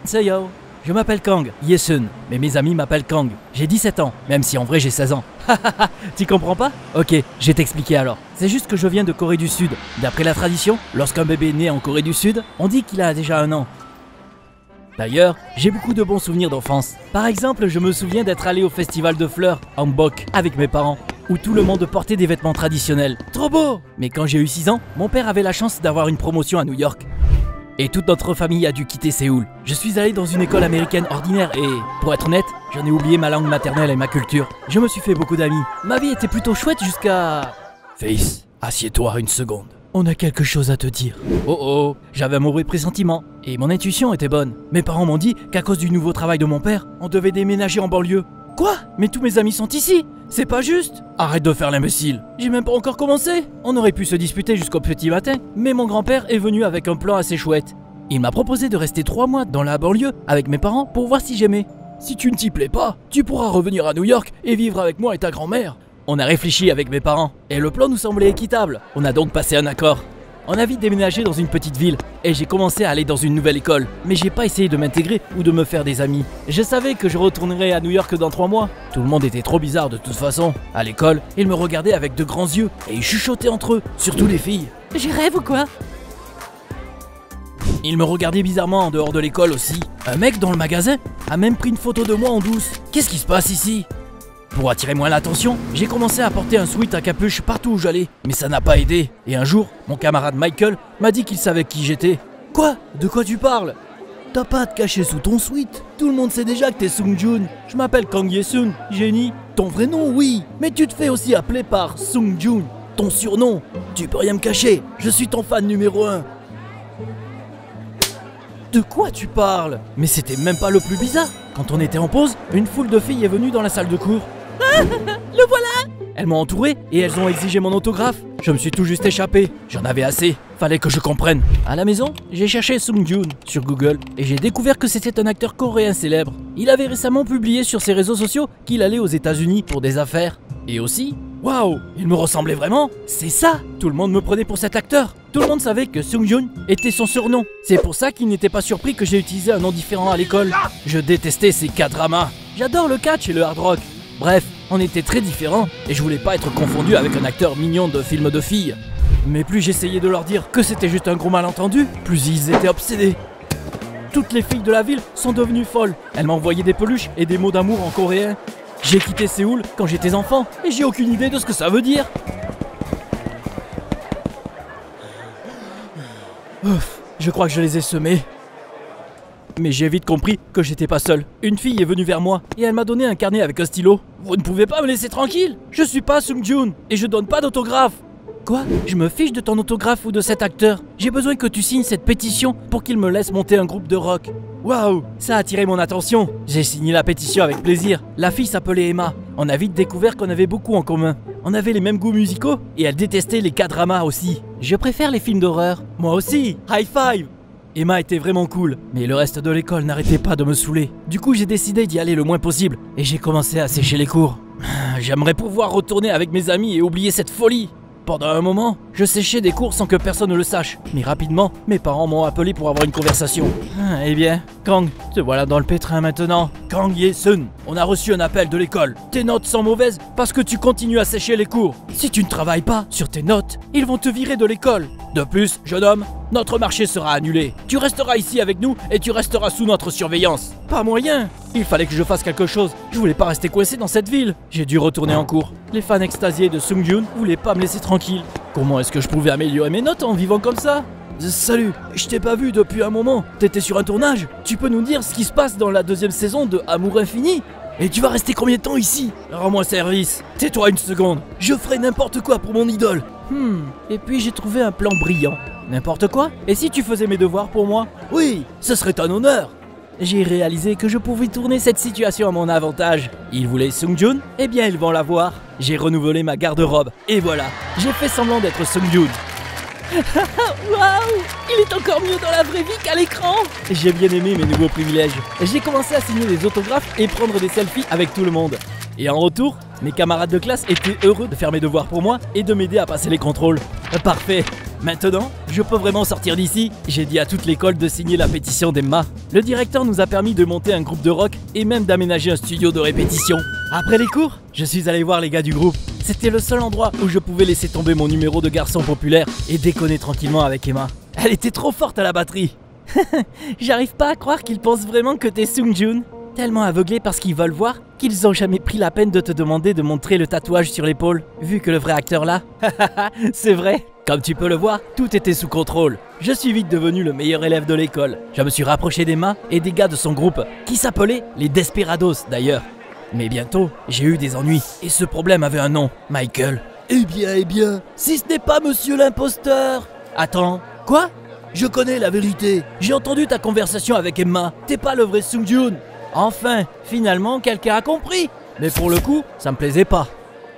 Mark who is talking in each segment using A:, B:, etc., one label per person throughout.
A: Annyeonghaseyo. Je m'appelle Kang, Yesun, mais mes amis m'appellent Kang. J'ai 17 ans, même si en vrai j'ai 16 ans. Tu comprends pas? Ok, je vais t'expliquer alors. C'est juste que je viens de Corée du Sud. D'après la tradition, lorsqu'un bébé est né en Corée du Sud, on dit qu'il a déjà 1 an. D'ailleurs, j'ai beaucoup de bons souvenirs d'enfance. Par exemple, je me souviens d'être allé au festival de fleurs, Hanbok, avec mes parents, où tout le monde portait des vêtements traditionnels. Trop beau! Mais quand j'ai eu 6 ans, mon père avait la chance d'avoir une promotion à New York. Et toute notre famille a dû quitter Séoul. Je suis allé dans une école américaine ordinaire et, pour être honnête, j'en ai oublié ma langue maternelle et ma culture. Je me suis fait beaucoup d'amis. Ma vie était plutôt chouette jusqu'à... Face, assieds-toi une seconde. On a quelque chose à te dire. Oh oh, j'avais un mauvais pressentiment. Et mon intuition était bonne. Mes parents m'ont dit qu'à cause du nouveau travail de mon père, on devait déménager en banlieue. Quoi? Mais tous mes amis sont ici. C'est pas juste. Arrête de faire l'imbécile. J'ai même pas encore commencé. On aurait pu se disputer jusqu'au petit matin, mais mon grand-père est venu avec un plan assez chouette. Il m'a proposé de rester 3 mois dans la banlieue avec mes parents pour voir si j'aimais. Si tu ne t'y plais pas, tu pourras revenir à New York et vivre avec moi et ta grand-mère. On a réfléchi avec mes parents, et le plan nous semblait équitable. On a donc passé un accord. On a vite déménagé dans une petite ville, et j'ai commencé à aller dans une nouvelle école. Mais j'ai pas essayé de m'intégrer ou de me faire des amis. Je savais que je retournerais à New York dans 3 mois. Tout le monde était trop bizarre de toute façon. À l'école, ils me regardaient avec de grands yeux, et ils chuchotaient entre eux, surtout les filles. J'y rêve ou quoi? Ils me regardaient bizarrement en dehors de l'école aussi. Un mec dans le magasin a même pris une photo de moi en douce. Qu'est-ce qui se passe ici? Pour attirer moins l'attention, j'ai commencé à porter un sweat à capuche partout où j'allais, mais ça n'a pas aidé. Et un jour, mon camarade Michael m'a dit qu'il savait qui j'étais. Quoi? De quoi tu parles? T'as pas à te cacher sous ton sweat. Tout le monde sait déjà que t'es Sungjun. Je m'appelle Kang Yesun, génie. Ton vrai nom, oui, mais tu te fais aussi appeler par Sungjun, ton surnom. Tu peux rien me cacher, je suis ton fan numéro 1. De quoi tu parles? Mais c'était même pas le plus bizarre. Quand on était en pause, une foule de filles est venue dans la salle de cours. Ah, le voilà! Elles m'ont entouré et elles ont exigé mon autographe. Je me suis tout juste échappé. J'en avais assez. Fallait que je comprenne. À la maison, j'ai cherché Sungjun sur Google et j'ai découvert que c'était un acteur coréen célèbre. Il avait récemment publié sur ses réseaux sociaux qu'il allait aux États-Unis pour des affaires. Et aussi, waouh, il me ressemblait vraiment. C'est ça. Tout le monde me prenait pour cet acteur. Tout le monde savait que Sungjun était son surnom. C'est pour ça qu'il n'était pas surpris que j'ai utilisé un nom différent à l'école. Je détestais ces K-dramas. J'adore le catch et le hard rock. Bref, on était très différents et je voulais pas être confondu avec un acteur mignon de film de filles. Mais plus j'essayais de leur dire que c'était juste un gros malentendu, plus ils étaient obsédés. Toutes les filles de la ville sont devenues folles. Elles m'envoyaient des peluches et des mots d'amour en coréen. J'ai quitté Séoul quand j'étais enfant et j'ai aucune idée de ce que ça veut dire. Ouf, je crois que je les ai semés. Mais j'ai vite compris que j'étais pas seul. Une fille est venue vers moi et elle m'a donné un carnet avec un stylo. Vous ne pouvez pas me laisser tranquille. Je suis pas Sungjun et je donne pas d'autographe. Quoi? Je me fiche de ton autographe ou de cet acteur. J'ai besoin que tu signes cette pétition pour qu'il me laisse monter un groupe de rock. Waouh, ça a attiré mon attention. J'ai signé la pétition avec plaisir. La fille s'appelait Emma. On a vite découvert qu'on avait beaucoup en commun. On avait les mêmes goûts musicaux et elle détestait les K-dramas aussi. Je préfère les films d'horreur. Moi aussi, high five! Emma était vraiment cool, mais le reste de l'école n'arrêtait pas de me saouler. Du coup, j'ai décidé d'y aller le moins possible et j'ai commencé à sécher les cours. J'aimerais pouvoir retourner avec mes amis et oublier cette folie. Pendant un moment, je séchais des cours sans que personne ne le sache. Mais rapidement, mes parents m'ont appelé pour avoir une conversation. Eh bien, Kang, te voilà dans le pétrin maintenant. Kang Yesun, on a reçu un appel de l'école. Tes notes sont mauvaises parce que tu continues à sécher les cours. Si tu ne travailles pas sur tes notes, ils vont te virer de l'école. De plus, jeune homme, notre marché sera annulé. Tu resteras ici avec nous et tu resteras sous notre surveillance. Pas moyen. Il fallait que je fasse quelque chose. Je voulais pas rester coincé dans cette ville. J'ai dû retourner en cours. Les fans extasiés de Sungjun voulaient pas me laisser tranquille. Comment est-ce que je pouvais améliorer mes notes en vivant comme ça? Salut, je t'ai pas vu depuis un moment. T'étais sur un tournage? Tu peux nous dire ce qui se passe dans la 2e saison de Amour Infini? Et tu vas rester combien de temps ici? Rends-moi service. Tais-toi une seconde. Je ferai n'importe quoi pour mon idole. Et puis j'ai trouvé un plan brillant. N'importe quoi? Et si tu faisais mes devoirs pour moi? Oui, ce serait un honneur. J'ai réalisé que je pouvais tourner cette situation à mon avantage. Ils voulaient Sungjun? Eh bien ils vont l'avoir. J'ai renouvelé ma garde-robe. Et voilà, j'ai fait semblant d'être Sungjun. Waouh! Il est encore mieux dans la vraie vie qu'à l'écran! J'ai bien aimé mes nouveaux privilèges. J'ai commencé à signer des autographes et prendre des selfies avec tout le monde. Et en retour, mes camarades de classe étaient heureux de faire mes devoirs pour moi et de m'aider à passer les contrôles. Parfait! Maintenant, je peux vraiment sortir d'ici. J'ai dit à toute l'école de signer la pétition d'Emma. Le directeur nous a permis de monter un groupe de rock et même d'aménager un studio de répétition. Après les cours, je suis allé voir les gars du groupe. C'était le seul endroit où je pouvais laisser tomber mon numéro de garçon populaire et déconner tranquillement avec Emma. Elle était trop forte à la batterie. J'arrive pas à croire qu'ils pensent vraiment que t'es Sung-Jun. Tellement aveuglés par ce qu'ils veulent voir qu'ils ont jamais pris la peine de te demander de montrer le tatouage sur l'épaule, vu que le vrai acteur là, c'est vrai. Comme tu peux le voir, tout était sous contrôle. Je suis vite devenu le meilleur élève de l'école. Je me suis rapproché d'Emma et des gars de son groupe, qui s'appelaient les Desperados d'ailleurs. Mais bientôt, j'ai eu des ennuis, et ce problème avait un nom, Michael. Eh bien, si ce n'est pas monsieur l'imposteur. Attends, quoi? Je connais la vérité. J'ai entendu ta conversation avec Emma. T'es pas le vrai Sung-Jun. Enfin, finalement, quelqu'un a compris. Mais pour le coup, ça me plaisait pas.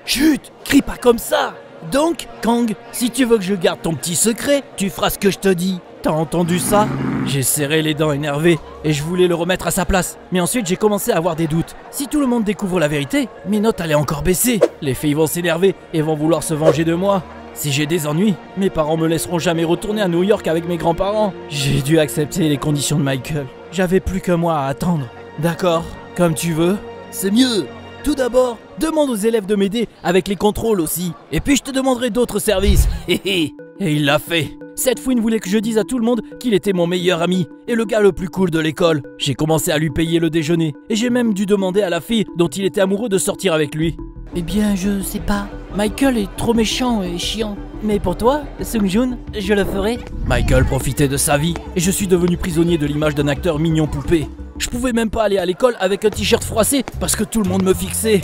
A: Chut, crie pas comme ça. Donc, Kang, si tu veux que je garde ton petit secret, tu feras ce que je te dis. T'as entendu ça? J'ai serré les dents énervé et je voulais le remettre à sa place. Mais ensuite, j'ai commencé à avoir des doutes. Si tout le monde découvre la vérité, mes notes allaient encore baisser. Les filles vont s'énerver et vont vouloir se venger de moi. Si j'ai des ennuis, mes parents me laisseront jamais retourner à New York avec mes grands-parents. J'ai dû accepter les conditions de Michael. J'avais plus qu'un mois à attendre. D'accord, comme tu veux. C'est mieux. Tout d'abord, demande aux élèves de m'aider avec les contrôles aussi. Et puis je te demanderai d'autres services. Et il l'a fait. Cette fouine voulait que je dise à tout le monde qu'il était mon meilleur ami et le gars le plus cool de l'école. J'ai commencé à lui payer le déjeuner et j'ai même dû demander à la fille dont il était amoureux de sortir avec lui. Eh bien, je sais pas. Michael est trop méchant et chiant. Mais pour toi, Sung-Jun, je le ferai. Michael profitait de sa vie et je suis devenu prisonnier de l'image d'un acteur mignon poupée. Je pouvais même pas aller à l'école avec un t-shirt froissé parce que tout le monde me fixait.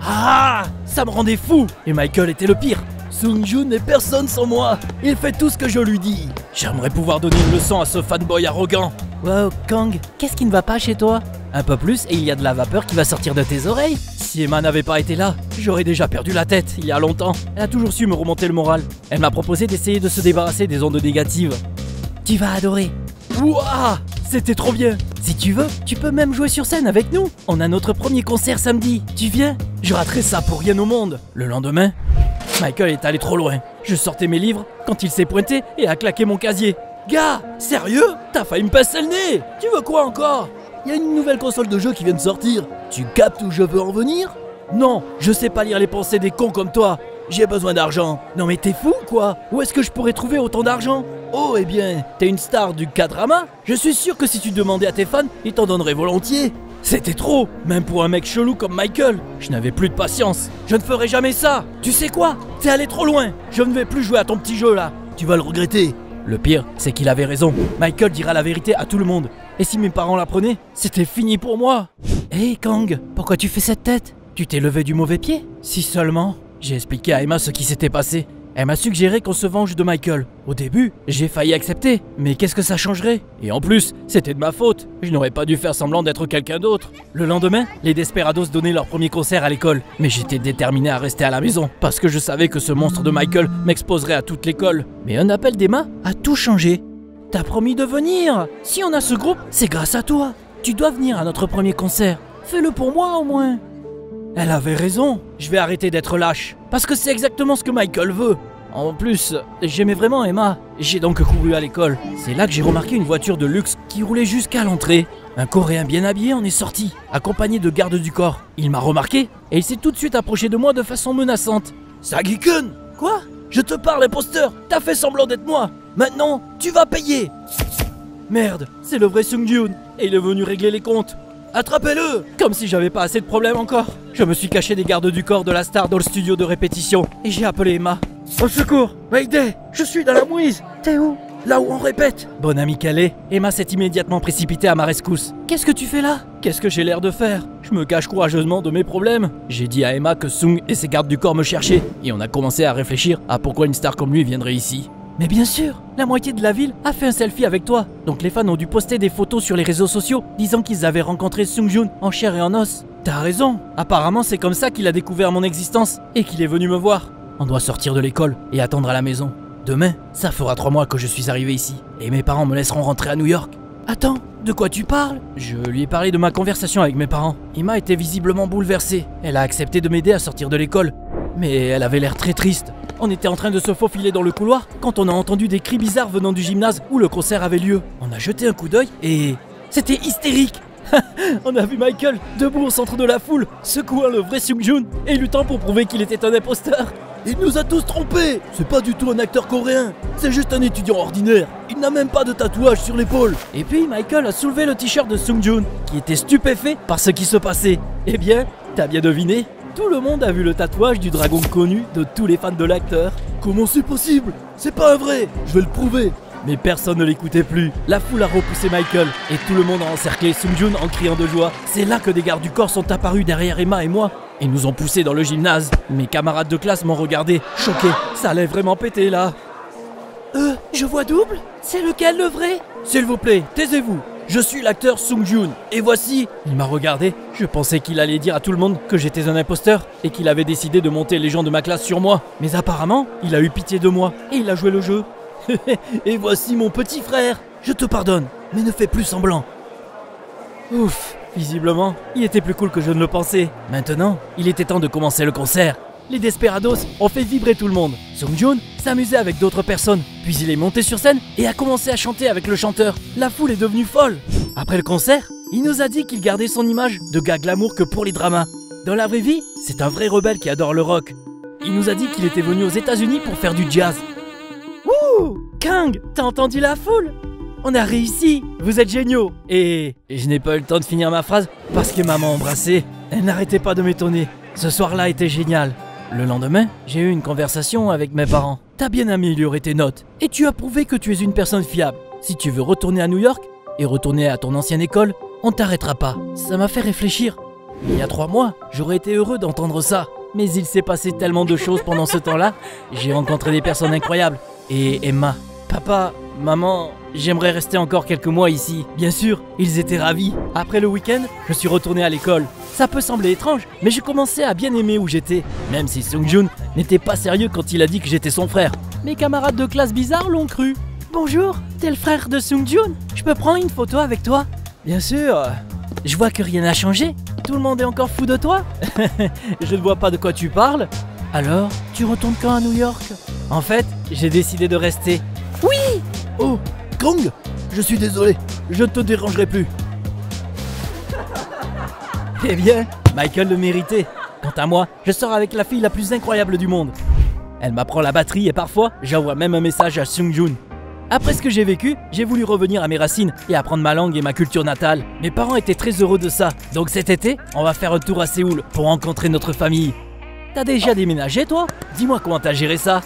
A: Ah, ça me rendait fou. Et Michael était le pire. Sung-Jun n'est personne sans moi. Il fait tout ce que je lui dis. J'aimerais pouvoir donner une leçon à ce fanboy arrogant. Wow, Kang, qu'est-ce qui ne va pas chez toi? Un peu plus et il y a de la vapeur qui va sortir de tes oreilles. Si Emma n'avait pas été là, j'aurais déjà perdu la tête il y a longtemps. Elle a toujours su me remonter le moral. Elle m'a proposé d'essayer de se débarrasser des ondes négatives. Tu vas adorer. Wouah, c'était trop bien. Si tu veux, tu peux même jouer sur scène avec nous. On a notre premier concert samedi. Tu viens? Je raterai ça pour rien au monde. Le lendemain, Michael est allé trop loin. Je sortais mes livres quand il s'est pointé et a claqué mon casier. Gars, sérieux? T'as failli me passer le nez. Tu veux quoi encore? Il y a une nouvelle console de jeu qui vient de sortir. Tu captes où je veux en venir? Non, je sais pas lire les pensées des cons comme toi. J'ai besoin d'argent. Non mais t'es fou quoi? Où est-ce que je pourrais trouver autant d'argent? Oh eh bien, t'es une star du K-drama? Je suis sûr que si tu demandais à tes fans, ils t'en donneraient volontiers. C'était trop, même pour un mec chelou comme Michael. Je n'avais plus de patience. Je ne ferai jamais ça. Tu sais quoi? T'es allé trop loin. Je ne vais plus jouer à ton petit jeu là. Tu vas le regretter. Le pire, c'est qu'il avait raison. Michael dira la vérité à tout le monde. Et si mes parents l'apprenaient, c'était fini pour moi. Hé Kang, pourquoi tu fais cette tête? Tu t'es levé du mauvais pied? Si seulement. J'ai expliqué à Emma ce qui s'était passé. Elle m'a suggéré qu'on se venge de Michael. Au début, j'ai failli accepter. Mais qu'est-ce que ça changerait? Et en plus, c'était de ma faute. Je n'aurais pas dû faire semblant d'être quelqu'un d'autre. Le lendemain, les Desperados donnaient leur premier concert à l'école. Mais j'étais déterminé à rester à la maison. Parce que je savais que ce monstre de Michael m'exposerait à toute l'école. Mais un appel d'Emma a tout changé. T'as promis de venir. Si on a ce groupe, c'est grâce à toi. Tu dois venir à notre premier concert. Fais-le pour moi au moins. Elle avait raison, je vais arrêter d'être lâche. Parce que c'est exactement ce que Michael veut. En plus, j'aimais vraiment Emma. J'ai donc couru à l'école. C'est là que j'ai remarqué une voiture de luxe qui roulait jusqu'à l'entrée. Un Coréen bien habillé en est sorti, accompagné de gardes du corps. Il m'a remarqué et il s'est tout de suite approché de moi de façon menaçante. Sagi-kun! Quoi? Je te parle, imposteur! T'as fait semblant d'être moi! Maintenant, tu vas payer! Merde, c'est le vrai Sung-Jun et il est venu régler les comptes. Attrapez-le! Comme si j'avais pas assez de problèmes encore. Je me suis caché des gardes du corps de la star dans le studio de répétition et j'ai appelé Emma. Au secours! Mayday! Je suis dans la mouise! T'es où? Là où on répète! Bonne amie qu'elle est, Emma s'est immédiatement précipitée à ma rescousse. Qu'est-ce que tu fais là? Qu'est-ce que j'ai l'air de faire? Je me cache courageusement de mes problèmes. J'ai dit à Emma que Sung et ses gardes du corps me cherchaient et on a commencé à réfléchir à pourquoi une star comme lui viendrait ici. Mais bien sûr, la moitié de la ville a fait un selfie avec toi. Donc les fans ont dû poster des photos sur les réseaux sociaux disant qu'ils avaient rencontré Sung-Jun en chair et en os. T'as raison, apparemment c'est comme ça qu'il a découvert mon existence et qu'il est venu me voir. On doit sortir de l'école et attendre à la maison. Demain, ça fera 3 mois que je suis arrivé ici et mes parents me laisseront rentrer à New York. Attends, de quoi tu parles? Je lui ai parlé de ma conversation avec mes parents. Emma était visiblement bouleversée. Elle a accepté de m'aider à sortir de l'école. Mais elle avait l'air très triste. On était en train de se faufiler dans le couloir quand on a entendu des cris bizarres venant du gymnase où le concert avait lieu. On a jeté un coup d'œil et... c'était hystérique. On a vu Michael debout au centre de la foule, secouant le vrai Seung-Joon et luttant pour prouver qu'il était un imposteur.
B: Il nous a tous trompés. C'est pas du tout un acteur coréen. C'est juste un étudiant ordinaire. Il n'a même pas de tatouage sur l'épaule.
A: Et puis Michael a soulevé le t-shirt de Seung-Joon, qui était stupéfait par ce qui se passait. Eh bien, t'as bien deviné, tout le monde a vu le tatouage du dragon connu de tous les fans de l'acteur.
B: Comment c'est possible? C'est pas un vrai. Je vais le prouver.
A: Mais personne ne l'écoutait plus. La foule a repoussé Michael et tout le monde a encerclé Seung-Joon en criant de joie. C'est là que des gardes du corps sont apparus derrière Emma et moi. Ils nous ont poussés dans le gymnase. Mes camarades de classe m'ont regardé, choqués. Ça allait vraiment péter là.
C: Je vois double? C'est lequel le vrai?
A: S'il vous plaît, taisez-vous. Je suis l'acteur Seung-Joon et voici... Il m'a regardé. Je pensais qu'il allait dire à tout le monde que j'étais un imposteur et qu'il avait décidé de monter les gens de ma classe sur moi. Mais apparemment, il a eu pitié de moi et il a joué le jeu.
B: Et voici mon petit frère. Je te pardonne, mais ne fais plus semblant.
A: Ouf, visiblement, il était plus cool que je ne le pensais. Maintenant, il était temps de commencer le concert. Les Desperados ont fait vibrer tout le monde. Seung-Joon s'amusait avec d'autres personnes, puis il est monté sur scène et a commencé à chanter avec le chanteur. La foule est devenue folle. Après le concert, il nous a dit qu'il gardait son image de gars glamour que pour les dramas. Dans la vraie vie, c'est un vrai rebelle qui adore le rock. Il nous a dit qu'il était venu aux États-Unis pour faire du jazz. Wouh! Kang, t'as entendu la foule? On a réussi! Vous êtes géniaux! Et je n'ai pas eu le temps de finir ma phrase parce que maman m'a embrassé. Elle n'arrêtait pas de m'étonner. Ce soir-là était génial. Le lendemain, j'ai eu une conversation avec mes parents. T'as bien amélioré tes notes et tu as prouvé que tu es une personne fiable. Si tu veux retourner à New York et retourner à ton ancienne école, on t'arrêtera pas. Ça m'a fait réfléchir. Il y a 3 mois, j'aurais été heureux d'entendre ça. Mais il s'est passé tellement de choses pendant ce temps-là. J'ai rencontré des personnes incroyables. Et Emma, papa, maman, j'aimerais rester encore quelques mois ici. Bien sûr, ils étaient ravis. Après le week-end, je suis retourné à l'école. Ça peut sembler étrange, mais je commençais à bien aimer où j'étais. Même si Seung-Joon n'était pas sérieux quand il a dit que j'étais son frère. Mes camarades de classe bizarres l'ont cru.
C: Bonjour, t'es le frère de Seung-Joon? Je peux prendre une photo avec toi?
A: Bien sûr. Je vois que rien n'a changé. Tout le monde est encore fou de toi. Je ne vois pas de quoi tu parles. Alors, tu retournes quand à New York? En fait, j'ai décidé de rester.
C: Oui!
B: Oh, Kang, je suis désolé. Je ne te dérangerai plus.
A: Eh bien, Michael le méritait. Quant à moi, je sors avec la fille la plus incroyable du monde. Elle m'apprend la batterie et parfois, j'envoie même un message à Seung-Joon. Après ce que j'ai vécu, j'ai voulu revenir à mes racines et apprendre ma langue et ma culture natale. Mes parents étaient très heureux de ça. Donc cet été, on va faire un tour à Séoul pour rencontrer notre famille. T'as déjà déménagé toi? Dis-moi comment t'as géré ça.